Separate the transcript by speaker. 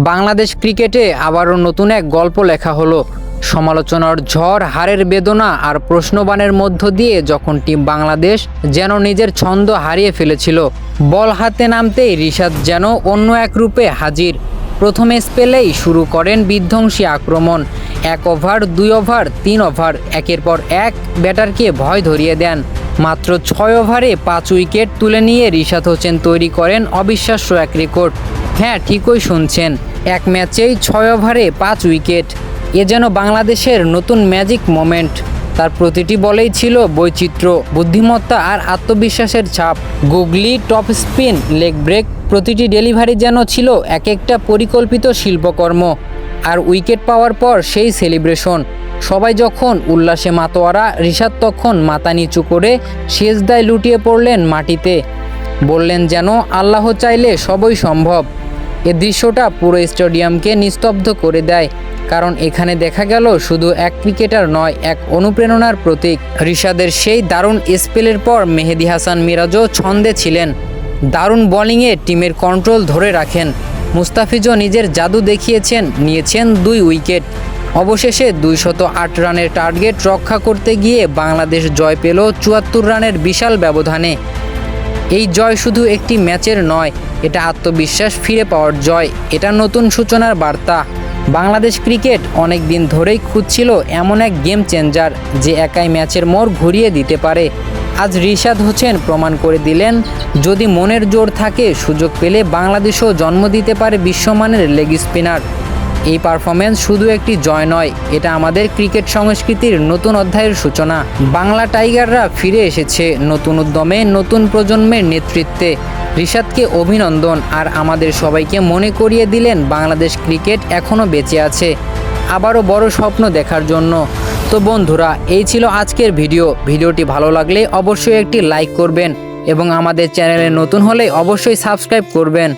Speaker 1: বাংলাদেশ ক্রিকেটে আবারও নতুন এক গল্প লেখা হলো। সমালোচনার ঝড়, হারের বেদনা আর প্রশ্নবাণের মধ্য দিয়ে যখন টিম বাংলাদেশ যেন নিজের ছন্দ হারিয়ে ফেলেছিল, বল হাতে নামতেই রিশাদ যেন অন্য এক রূপে হাজির। প্রথমে স্পেলেই শুরু করেন বিধ্বংসী আক্রমণ। 1 ওভার, 2 ওভার, 3 ওভার একের পর এক ব্যাটারকে ভয় ধরিয়ে দেন। মাত্র 6 ওভারে 5 উইকেট তুলে নিয়ে রিশাদ হোসেন তৈরি করেন অবিশ্বাস্য এক রেকর্ড। হ্যাঁ, ঠিকই শুনছেন, এক ম্যাচেই 6 ওভারে 5 উইকেট। এ যেন বাংলাদেশের নতুন ম্যাজিক মোমেন্ট। তার প্রতিটি বলেই ছিল বৈচিত্র্য, বুদ্ধিমত্তা আর আত্মবিশ্বাসের ছাপ। গুগলি, টপ স্পিন, লেগ ব্রেক, প্রতিটি ডেলিভারি যেন ছিল এক একটা পরিকল্পিত শিল্পকর্ম। আর উইকেট পাওয়ার পর সেই সেলিব্রেশন, সবাই যখন উল্লাসে মাতোয়ারা, রিশাদ তখন মাথা নিচু করে সেজদায় লুটিয়ে পড়লেন মাটিতে। বললেন যেন আল্লাহ চাইলে সবই সম্ভব। এ দৃশ্যটা পুরো স্টেডিয়ামকে নিস্তব্ধ করে দেয়, কারণ এখানে দেখা গেল শুধু এক ক্রিকেটার নয়, এক অনুপ্রেরণার প্রতীক। রিশাদের সেই দারুণ স্পেলের পর মেহেদী হাসান মিরাজও ছন্দে ছিলেন। দারুণ বোলিংয়ে টিমের কন্ট্রোল ধরে রাখেন। মুস্তাফিজও নিজের জাদু দেখিয়েছেন, নিয়েছেন 2 উইকেট। অবশেষে 208 রানের টার্গেট রক্ষা করতে গিয়ে বাংলাদেশ জয় পেল 74 রানের বিশাল ব্যবধানে। এই জয় শুধু একটি ম্যাচের নয়, এটা আত্মবিশ্বাস ফিরে পাওয়ার জয়। এটা নতুন সূচনার বার্তা। বাংলাদেশ ক্রিকেট অনেক দিন ধরেই খুঁজছিল এমন এক গেম চেঞ্জার যে একাই ম্যাচের মোড় ঘুরিয়ে দিতে পারে। আজ রিশাদ হোসেন প্রমাণ করে দিলেন, যদি মনের জোর থাকে, সুযোগ পেলে বাংলাদেশও জন্ম দিতে পারে বিশ্বমানের লেগ স্পিনার। এই পারফরমেন্স শুধু একটি জয় নয়, এটা আমাদের ক্রিকেট সংস্কৃতির নতুন অধ্যায়ের সূচনা। বাংলা টাইগাররা ফিরে এসেছে নতুন উদ্যমে, নতুন প্রজন্মের নেতৃত্বে। রিশাদকে অভিনন্দন, আর আমাদের সবাইকে মনে করিয়ে দিলেন বাংলাদেশ ক্রিকেট এখনও বেঁচে আছে, আবারও বড় স্বপ্ন দেখার জন্য। তো বন্ধুরা, এই ছিল আজকের ভিডিওটি ভালো লাগলে অবশ্যই একটি লাইক করবেন এবং আমাদের চ্যানেলে নতুন হলে অবশ্যই সাবস্ক্রাইব করবেন।